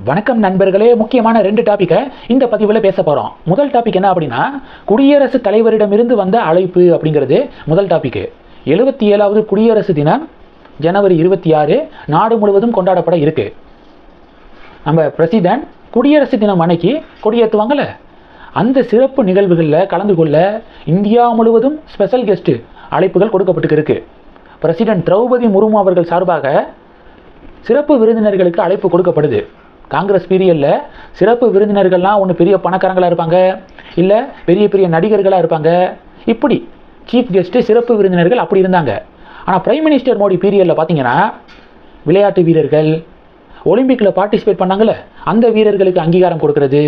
வணக்கம் நண்பர்களே, முக்கியமான 2 டாபிக்கை இந்த பதிவில் பேச போகிறோம். முதல் டாபிக் என்ன அப்படின்னா, குடியரசுத் தலைவரிடமிருந்து வந்த அழைப்பு அப்படிங்கிறது முதல் டாபிக். 77வது குடியரசு தினம் ஜனவரி 26 நாடு முழுவதும் கொண்டாடப்பட இருக்கு. நம்ம பிரசிடென்ட் குடியரசு தினம் அன்னைக்கு கொடியேற்றுவாங்கள்ல, அந்த சிறப்பு நிகழ்வுகளில் கலந்து கொள்ள இந்தியா முழுவதும் ஸ்பெஷல் கெஸ்ட் அழைப்புகள் கொடுக்கப்பட்டு இருக்கு. பிரசிடென்ட் திரௌபதி முர்மு அவர்கள் சார்பாக சிறப்பு விருந்தினர்களுக்கு அழைப்பு கொடுக்கப்படுது. காங்கிரஸ் பீரியடில் சிறப்பு விருந்தினர்கள்லாம் ஒன்று பெரிய பணக்காரங்களாக இருப்பாங்க, இல்லை பெரிய பெரிய நடிகர்களாக இருப்பாங்க. இப்படி சீஃப் கெஸ்ட்டு சிறப்பு விருந்தினர்கள் அப்படி இருந்தாங்க. ஆனால் பிரைம் மினிஸ்டர் மோடி பீரியடில் பார்த்தீங்கன்னா, விளையாட்டு வீரர்கள், ஒலிம்பிக்கில் பார்ட்டிசிபேட் பண்ணாங்கள்ல, அந்த வீரர்களுக்கு அங்கீகாரம் கொடுக்கறது,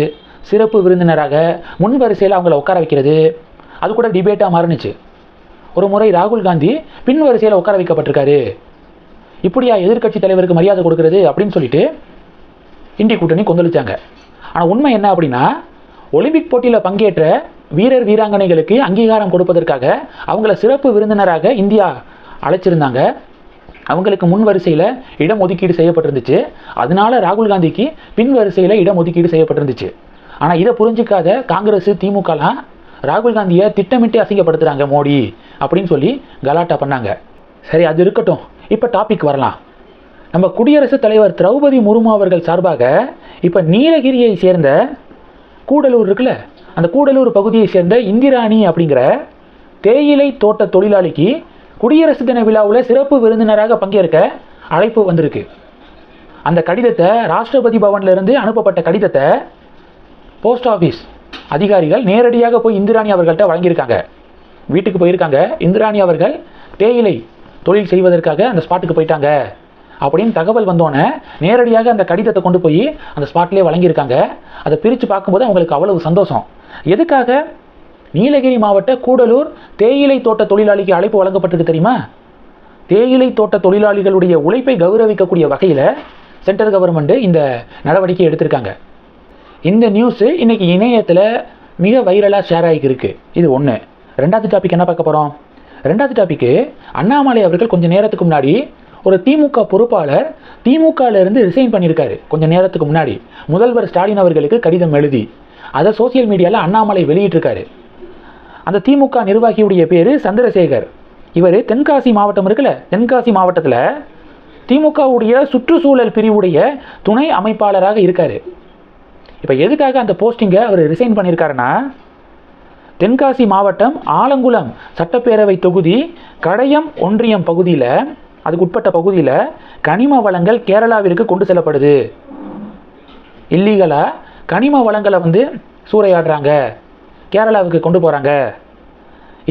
சிறப்பு விருந்தினராக முன் வரிசையில் அவங்கள உட்கார வைக்கிறது, அது கூட டிபேட்டாக மாறுனுச்சு. ஒரு முறை ராகுல் காந்தி பின் வரிசையில் உட்கார வைக்கப்பட்டிருக்காரு. இப்படியா எதிர்க்கட்சி தலைவருக்கு மரியாதை கொடுக்கறது அப்படின்னு சொல்லிட்டு இந்திய கூட்டணி கொந்தளிச்சாங்க. ஆனால் உண்மை என்ன அப்படின்னா, ஒலிம்பிக் போட்டியில் பங்கேற்ற வீரர் வீராங்கனைகளுக்கு அங்கீகாரம் கொடுப்பதற்காக அவங்கள சிறப்பு விருந்தினராக இந்தியா அழைச்சிருந்தாங்க. அவங்களுக்கு முன் வரிசையில் இடம் ஒதுக்கீடு செய்யப்பட்டிருந்துச்சு. அதனால ராகுல் காந்திக்கு பின் வரிசையில் இடம் ஒதுக்கீடு செய்யப்பட்டிருந்துச்சு. ஆனால் இதை புரிஞ்சிக்காத காங்கிரஸ், திமுகலாம் ராகுல் காந்தியை திட்டமிட்டு அசிங்கப்படுத்துகிறாங்க மோடி அப்படின்னு சொல்லி கலாட்டா பண்ணாங்க. சரி, அது இருக்கட்டும். இப்போ டாபிக் வரலாம். நம்ம குடியரசுத் தலைவர் திரௌபதி முர்மு அவர்கள் சார்பாக இப்போ நீலகிரியை சேர்ந்த கூடலூர் இருக்குல்ல, அந்த கூடலூர் பகுதியை சேர்ந்த இந்திராணி அப்படிங்கிற தேயிலை தோட்ட தொழிலாளிக்கு குடியரசு தின விழாவில் சிறப்பு விருந்தினராக பங்கேற்க அழைப்பு வந்திருக்கு. அந்த கடிதத்தை ராஷ்டிரபதி பவன்லேருந்து அனுப்பப்பட்ட கடிதத்தை போஸ்ட் ஆஃபீஸ் அதிகாரிகள் நேரடியாக போய் இந்திராணி அவர்கள்ட்ட வழங்கியிருக்காங்க. வீட்டுக்கு போயிருக்காங்க. இந்திராணி அவர்கள் தேயிலை தொழில் செய்வதற்காக அந்த ஸ்பாட்டுக்கு போயிட்டாங்க அப்படின்னு தகவல் வந்தோன்னே நேரடியாக அந்த கடிதத்தை கொண்டு போய் அந்த ஸ்பாட்லேயே வழங்கியிருக்காங்க. அதை பிரித்து பார்க்கும்போது அவங்களுக்கு அவ்வளவு சந்தோஷம். எதுக்காக? நீலகிரி மாவட்ட கூடலூர் தேயிலை தோட்ட தொழிலாளிக்கு அழைப்பு வழங்கப்பட்டிருக்கு தெரியுமா? தேயிலை தோட்ட தொழிலாளிகளுடைய உழைப்பை கௌரவிக்கக்கூடிய வகையில் சென்ட்ரல் கவர்மெண்ட் இந்த நடவடிக்கை எடுத்திருக்காங்க. இந்த நியூஸு இன்னைக்கு இணையத்தில் மிக வைரலாக ஷேர் ஆகிருக்கு. இது ஒன்று. ரெண்டாவது டாபிக் என்ன பார்க்க போகிறோம்? ரெண்டாவது டாபிக்கு, அண்ணாமலை அவர்கள் கொஞ்சம் நேரத்துக்கு முன்னாடி ஒரு திமுக பொறுப்பாளர் திமுகவிலிருந்து ரிசைன் பண்ணியிருக்காரு. கொஞ்சம் நேரத்துக்கு முன்னாடி முதல்வர் ஸ்டாலின் அவர்களுக்கு கடிதம் எழுதி அதை சோசியல் மீடியாவில் அண்ணாமலை வெளியிட்டிருக்காரு. அந்த திமுக நிர்வாகியுடைய பேர் சந்திரசேகர். இவர் தென்காசி மாவட்டம் இருக்குல்ல, தென்காசி மாவட்டத்தில் திமுகவுடைய சுற்றுச்சூழல் பிரிவுடைய துணை அமைப்பாளராக இருக்கார். இப்போ எதுக்காக அந்த போஸ்டிங்கை அவர் ரிசைன் பண்ணியிருக்காருன்னா, தென்காசி மாவட்டம் ஆலங்குளம் சட்டப்பேரவை தொகுதி கடையம் ஒன்றியம் பகுதியில், அதுக்கு உட்பட்ட பகுதியில் கனிம வளங்கள் கேரளாவிற்கு கொண்டு செல்லப்படுது. இல்லீகலாக கனிம வளங்களை சூறையாடுறாங்க, கேரளாவுக்கு கொண்டு போகிறாங்க.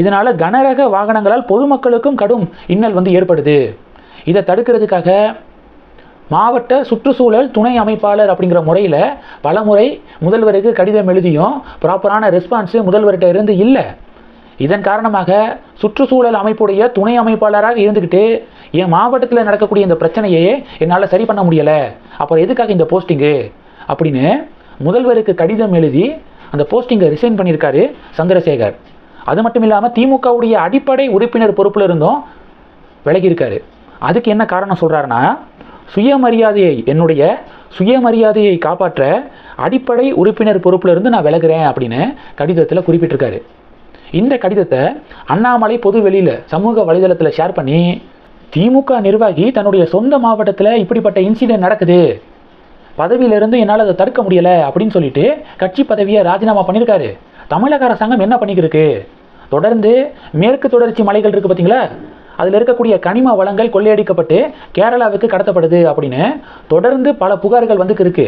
இதனால் கனரக வாகனங்களால் பொதுமக்களுக்கும் கடும் இன்னல் ஏற்படுது. இதை தடுக்கிறதுக்காக மாவட்ட சுற்றுச்சூழல் துணை அமைப்பாளர் அப்படிங்கிற முறையில் பல முறை முதல்வருக்கு கடிதம் எழுதியும் ப்ராப்பரான ரெஸ்பான்ஸு முதல்வர்கிட்ட இருந்து இல்லை. இதன் காரணமாக சுற்றுச்சூழல் அமைப்புடைய துணை அமைப்பாளராக இருந்துக்கிட்டு என் மாவட்டத்தில் நடக்கக்கூடிய இந்த பிரச்சனையே என்னால் சரி பண்ண முடியலை, அப்புறம் எதுக்காக இந்த போஸ்டிங்கு அப்படின்னு முதல்வருக்கு கடிதம் எழுதி அந்த போஸ்டிங்கை ரிசைன் பண்ணியிருக்காரு சந்திரசேகர். அது மட்டும் இல்லாமல் திமுகவுடைய அடிப்படை உறுப்பினர் பொறுப்பில் இருந்தும் விலகியிருக்காரு. அதுக்கு என்ன காரணம் சொல்கிறாருன்னா, என்னுடைய சுயமரியாதையை காப்பாற்ற அடிப்படை உறுப்பினர் பொறுப்பிலிருந்து நான் விலகிறேன் அப்படின்னு கடிதத்தில் குறிப்பிட்டிருக்காரு. இந்த கடிதத்தை அண்ணாமலை பொது வெளியில் சமூக வலைதளத்தில் ஷேர் பண்ணி, திமுக நிர்வாகி தன்னுடைய சொந்த மாவட்டத்தில் இப்படிப்பட்ட இன்சிடென்ட் நடக்குது, பதவியிலிருந்து என்னால் அதை தடுக்க முடியலை அப்படின்னு சொல்லிட்டு கட்சி பதவியை ராஜினாமா பண்ணியிருக்காரு. தமிழக அரசாங்கம் என்ன பண்ணிக்கிருக்கு? தொடர்ந்து மேற்கு தொடர்ச்சி மலைகள் இருக்குது பார்த்தீங்களா, அதில் இருக்கக்கூடிய கனிம வளங்கள் கொள்ளையடிக்கப்பட்டு கேரளாவுக்கு கடத்தப்படுது அப்படின்னு தொடர்ந்து பல புகார்கள் இருக்கு.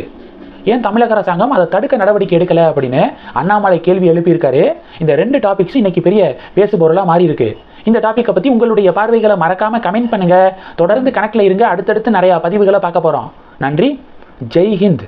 ஏன் தமிழக அரசாங்கம் அதை தடுக்க நடவடிக்கை எடுக்கலை அப்படின்னு அண்ணாமலை கேள்வி எழுப்பியிருக்காரு. இந்த 2 டாபிக்ஸ் இன்னைக்கு பெரிய பேசுபொருளாக மாறி இருக்கு. இந்த டாப்பிக்கை பற்றி உங்களுடைய பார்வைகளை மறக்காமல் கமெண்ட் பண்ணுங்கள். தொடர்ந்து கணக்கில் இருங்க. அடுத்தடுத்து நிறையா பதிவுகளை பார்க்க போகிறோம். நன்றி. ஜெய் ஹிந்த்.